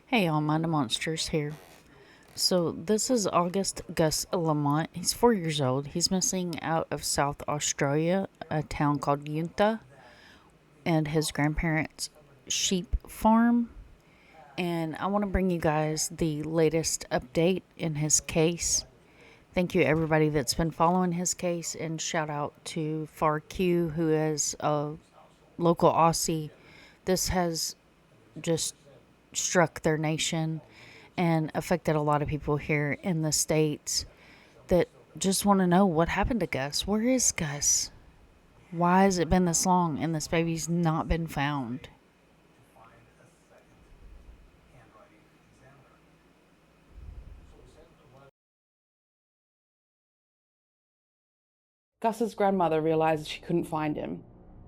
Hey, all my monsters here. So this is August Gus Lamont. He's 4 years old. He's missing out of South Australia, a town called Yunta, and his grandparents' sheep farm. And I want to bring you guys the latest update in his case. Thank you everybody that's been following his case, and shout out to FarQ, who is a local Aussie. This has just struck their nation and affected a lot of people here in the States that just want to know what happened to Gus. Where is Gus? Why has it been this long and this baby's not been found? Gus's grandmother realised she couldn't find him.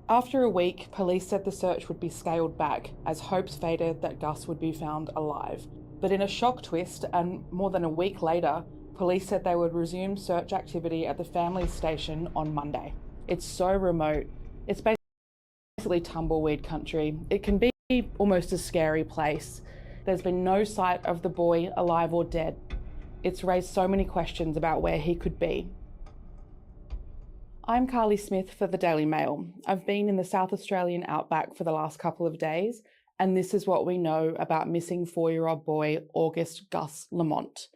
After a week, police said the search would be scaled back as hopes faded that Gus would be found alive. But in a shock twist, and more than a week later, police said they would resume search activity at the family station on Monday. It's so remote. It's basically tumbleweed country. It can be almost a scary place. There's been no sight of the boy, alive or dead. It's raised so many questions about where he could be. I'm Carly Smith for the Daily Mail. I've been in the South Australian outback for the last couple of days, and this is what we know about missing 4-year-old boy August Gus Lamont.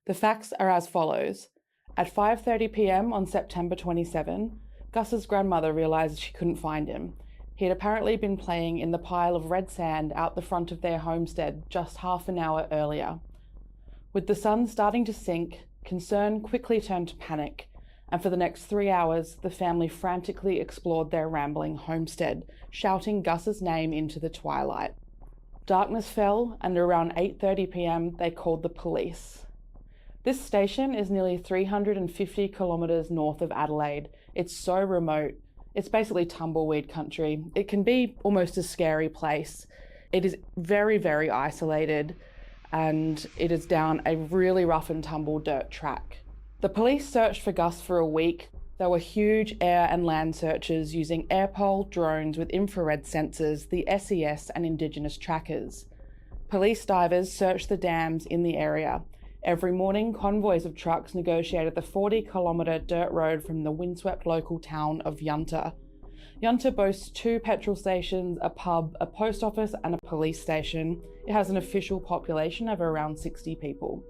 The facts are as follows. At 5:30 p.m. on September 27, Gus's grandmother realised she couldn't find him. He had apparently been playing in the pile of red sand out the front of their homestead just half an hour earlier. With the sun starting to sink, concern quickly turned to panic, and for the next 3 hours, the family frantically explored their rambling homestead, shouting Gus's name into the twilight. Darkness fell, and around 8:30 p.m, they called the police. This station is nearly 350 kilometres north of Adelaide. It's so remote. It's basically tumbleweed country. It can be almost a scary place. It is very, very isolated, and it is down a really rough and tumble dirt track. The police searched for Gus for a week. There were huge air and land searches using airpole, drones with infrared sensors, the SES and Indigenous trackers. Police divers searched the dams in the area. Every morning, convoys of trucks negotiated the 40-kilometre dirt road from the windswept local town of Yunta. Yunta boasts 2 petrol stations, a pub, a post office and a police station. It has an official population of around 60 people.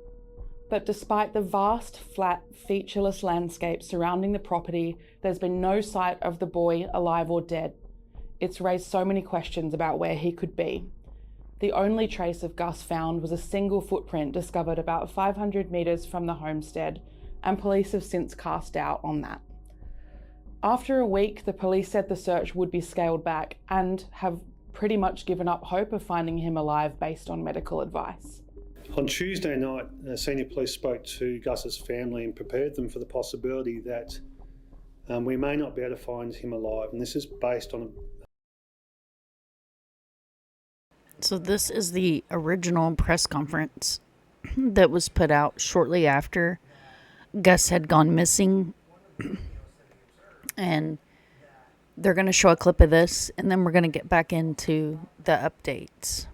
But despite the vast, flat, featureless landscape surrounding the property, there's been no sight of the boy, alive or dead. It's raised so many questions about where he could be. The only trace of Gus found was a single footprint discovered about 500 metres from the homestead, and police have since cast doubt on that. After a week, the police said the search would be scaled back and have pretty much given up hope of finding him alive based on medical advice. On Tuesday night, senior police spoke to Gus's family and prepared them for the possibility that we may not be able to find him alive, and this is based on So this is the original press conference that was put out shortly after Gus had gone missing. And they're going to show a clip of this, and then we're going to get back into the updates.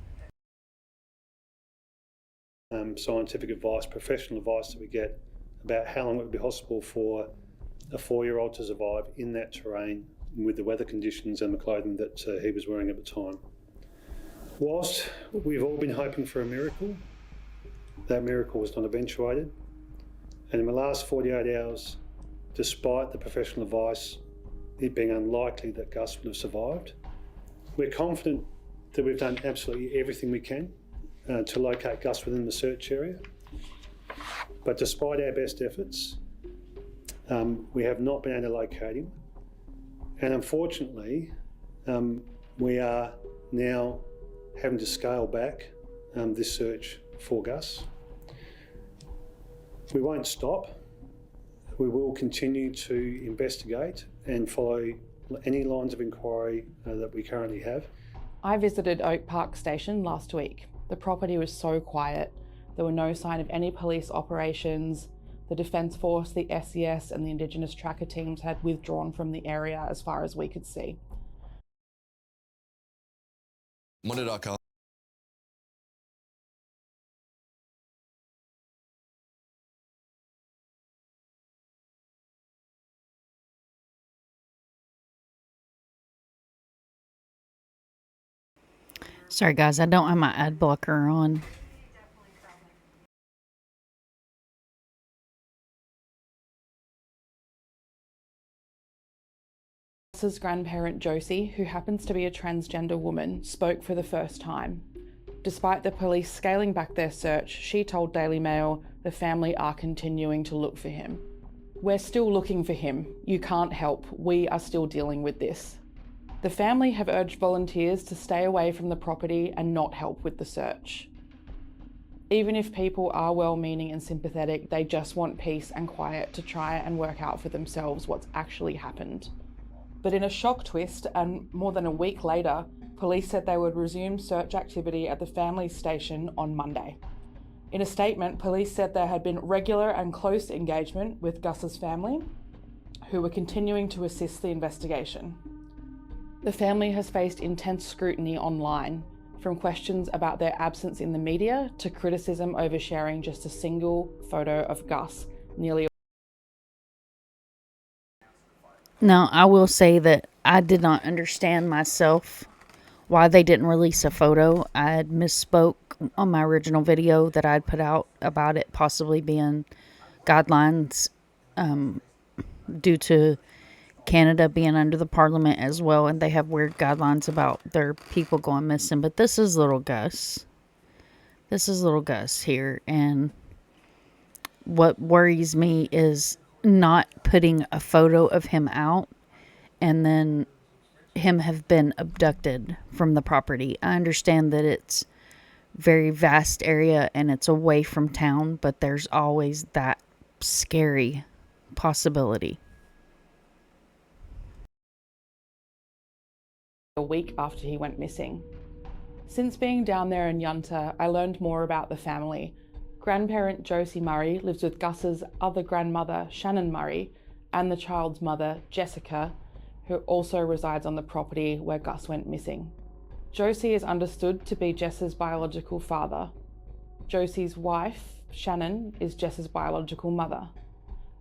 Scientific advice, professional advice that we get about how long it would be possible for a 4-year-old to survive in that terrain with the weather conditions and the clothing that he was wearing at the time. Whilst we've all been hoping for a miracle, that miracle was not eventuated. And in the last 48 hours, despite the professional advice, it being unlikely that Gus would have survived, we're confident that we've done absolutely everything we can to locate Gus within the search area. But despite our best efforts, we have not been able to locate him. And unfortunately, we are now having to scale back this search for Gus. We won't stop. We will continue to investigate and follow any lines of inquiry that we currently have. I visited Oak Park Station last week. The property was so quiet. There were no sign of any police operations. The Defence Force, the SES and the Indigenous tracker teams had withdrawn from the area as far as we could see. Sorry, guys, I don't have my ad blocker on. Gus's grandparent Josie, who happens to be a transgender woman, spoke for the first time. Despite the police scaling back their search, she told Daily Mail the family are continuing to look for him. "We're still looking for him. You can't help. We are still dealing with this." The family have urged volunteers to stay away from the property and not help with the search. Even if people are well-meaning and sympathetic, they just want peace and quiet to try and work out for themselves what's actually happened. But in a shock twist, and more than a week later, police said they would resume search activity at the family's station on Monday. In a statement, police said there had been regular and close engagement with Gus's family, who were continuing to assist the investigation. The family has faced intense scrutiny online, from questions about their absence in the media to criticism over sharing just a single photo of Gus nearly. Now, I will say that I did not understand myself why they didn't release a photo. I had misspoke on my original video that I'd put out about it possibly being guidelines due to Canada being under the parliament as well, and they have weird guidelines about their people going missing. But this is little Gus. This is little Gus here, and what worries me is not putting a photo of him out and then him have been abducted from the property. I understand that it's very vast area and it's away from town, but there's always that scary possibility. A week after he went missing. Since being down there in Yunta, I learned more about the family. Grandparent Josie Murray lives with Gus's other grandmother, Shannon Murray, and the child's mother, Jessica, who also resides on the property where Gus went missing. Josie is understood to be Jess's biological father. Josie's wife, Shannon, is Jess's biological mother.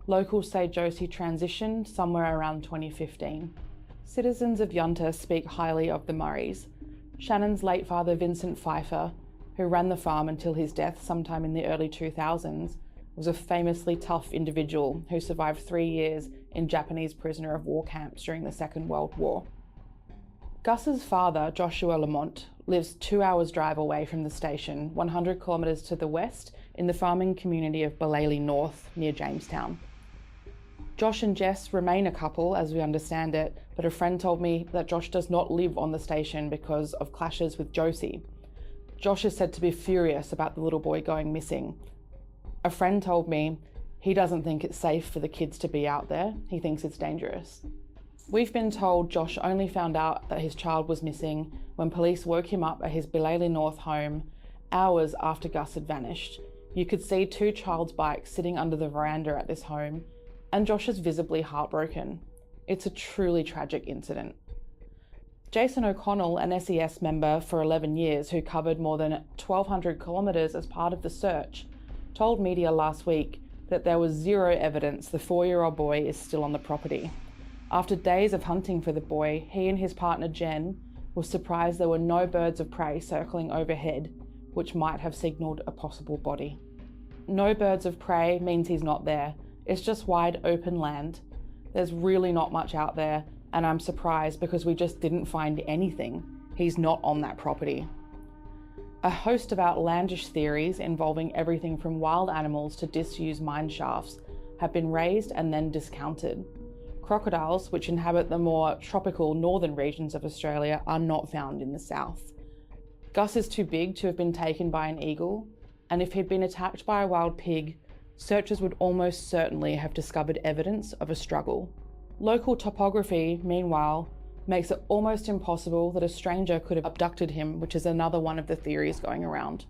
Locals say Josie transitioned somewhere around 2015. Citizens of Yunta speak highly of the Murrays. Shannon's late father, Vincent Pfeiffer, who ran the farm until his death sometime in the early 2000s, was a famously tough individual who survived 3 years in Japanese prisoner of war camps during the Second World War. Gus's father, Joshua Lamont, lives 2 hours drive away from the station, 100 kilometres to the west, in the farming community of Ballaley North, near Jamestown. Josh and Jess remain a couple, as we understand it, but a friend told me that Josh does not live on the station because of clashes with Josie. Josh is said to be furious about the little boy going missing. A friend told me he doesn't think it's safe for the kids to be out there. He thinks it's dangerous. We've been told Josh only found out that his child was missing when police woke him up at his Ballaley North home hours after Gus had vanished. You could see 2 child's bikes sitting under the veranda at this home, and Josh is visibly heartbroken. It's a truly tragic incident. Jason O'Connell, an SES member for 11 years who covered more than 1,200 kilometres as part of the search, told media last week that there was zero evidence the 4-year-old boy is still on the property. After days of hunting for the boy, he and his partner Jen were surprised there were no birds of prey circling overhead, which might have signalled a possible body. No birds of prey means he's not there. It's just wide open land. There's really not much out there, and I'm surprised because we just didn't find anything. He's not on that property. A host of outlandish theories involving everything from wild animals to disused mine shafts have been raised and then discounted. Crocodiles, which inhabit the more tropical northern regions of Australia, are not found in the south. Gus is too big to have been taken by an eagle, and if he'd been attacked by a wild pig, searchers would almost certainly have discovered evidence of a struggle. Local topography, meanwhile, makes it almost impossible that a stranger could have abducted him, which is another one of the theories going around.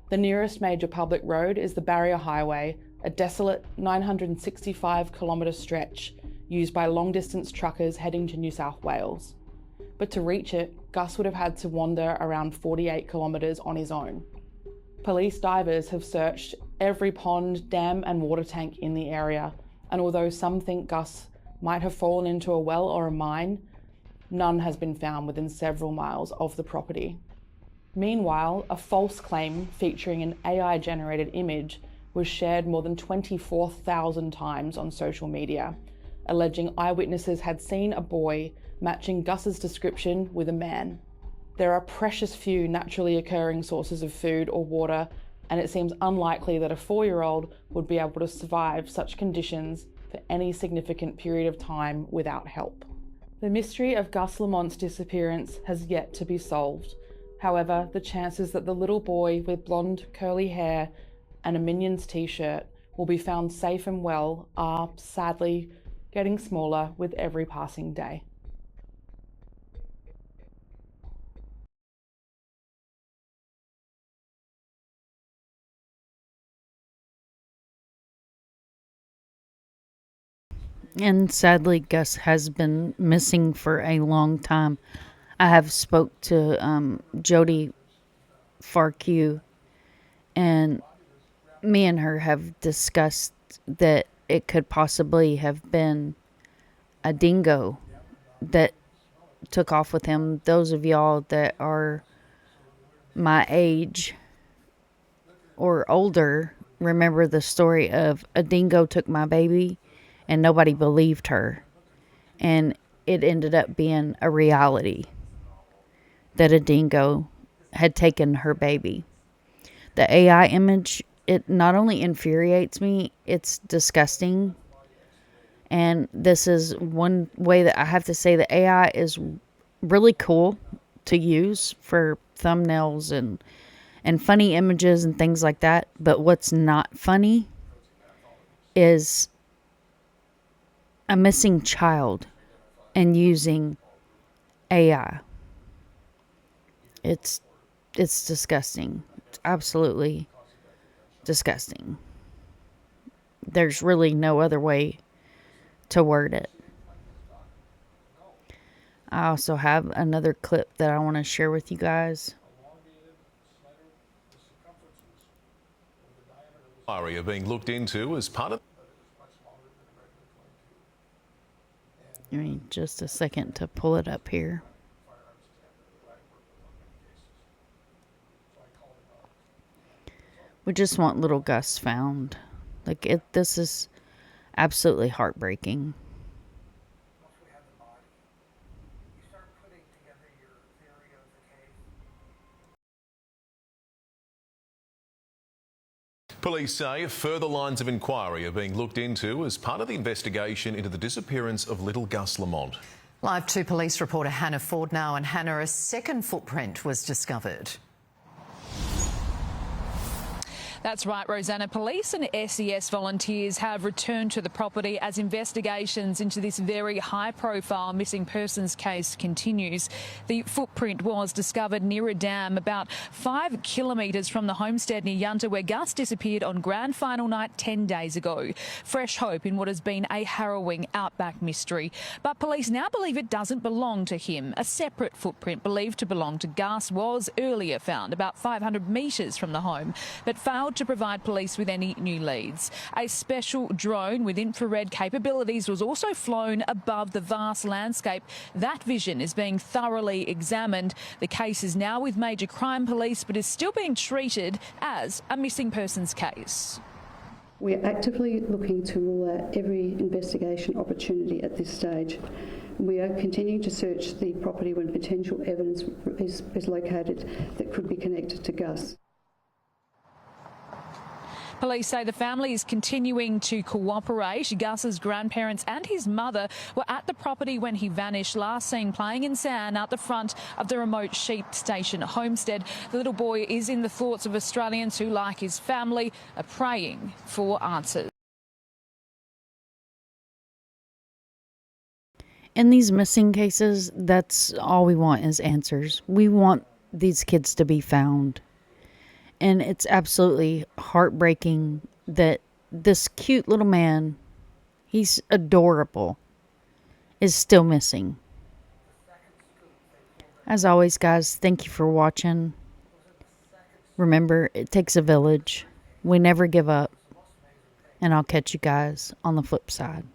The nearest major public road is the Barrier Highway, a desolate 965-kilometre stretch used by long-distance truckers heading to New South Wales. But to reach it, Gus would have had to wander around 48 kilometres on his own. Police divers have searched every pond, dam and water tank in the area, and although some think Gus might have fallen into a well or a mine, none has been found within several miles of the property. Meanwhile, a false claim featuring an AI-generated image was shared more than 24,000 times on social media, alleging eyewitnesses had seen a boy matching Gus's description with a man. There are precious few naturally occurring sources of food or water, and it seems unlikely that a 4-year-old would be able to survive such conditions for any significant period of time without help. The mystery of Gus Lamont's disappearance has yet to be solved. However, the chances that the little boy with blonde curly hair and a Minions t-shirt will be found safe and well are, sadly, getting smaller with every passing day. And sadly, Gus has been missing for a long time. I have spoke to Jody Farkew, and me and her have discussed that it could possibly have been a dingo that took off with him. Those of y'all that are my age or older remember the story of a dingo took my baby and nobody believed her. And it ended up being a reality that a dingo had taken her baby. The AI image, it not only infuriates me, it's disgusting. And this is one way that I have to say that AI is really cool to use for thumbnails and funny images and things like that. But what's not funny is a missing child and using AI. It's disgusting. It's absolutely disgusting. There's really no other way to word it. I also have another clip that I want to share with you guys. Are being looked into as part of. Give me just a second to pull it up here. We just want little Gus found. This is absolutely heartbreaking. Police say further lines of inquiry are being looked into as part of the investigation into the disappearance of little Gus Lamont. Live 2 police reporter Hannah Ford now, and Hannah, a second footprint was discovered. That's right, Rosanna. Police and SES volunteers have returned to the property as investigations into this very high-profile missing persons case continues. The footprint was discovered near a dam about 5 kilometres from the homestead near Yunta, where Gus disappeared on grand final night 10 days ago. Fresh hope in what has been a harrowing outback mystery. But police now believe it doesn't belong to him. A separate footprint believed to belong to Gus was earlier found about 500 metres from the home, but failed to provide police with any new leads. A special drone with infrared capabilities was also flown above the vast landscape. That vision is being thoroughly examined. The case is now with Major Crime Police, but is still being treated as a missing persons case. We're actively looking to rule out every investigation opportunity at this stage. We are continuing to search the property when potential evidence is located that could be connected to Gus. Police say the family is continuing to cooperate. Gus's grandparents and his mother were at the property when he vanished, last seen playing in sand out the front of the remote sheep station homestead. The little boy is in the thoughts of Australians who, like his family, are praying for answers. In these missing cases, that's all we want is answers. We want these kids to be found. And it's absolutely heartbreaking that this cute little man, he's adorable, is still missing. As always, guys, thank you for watching. Remember, it takes a village. We never give up. And I'll catch you guys on the flip side.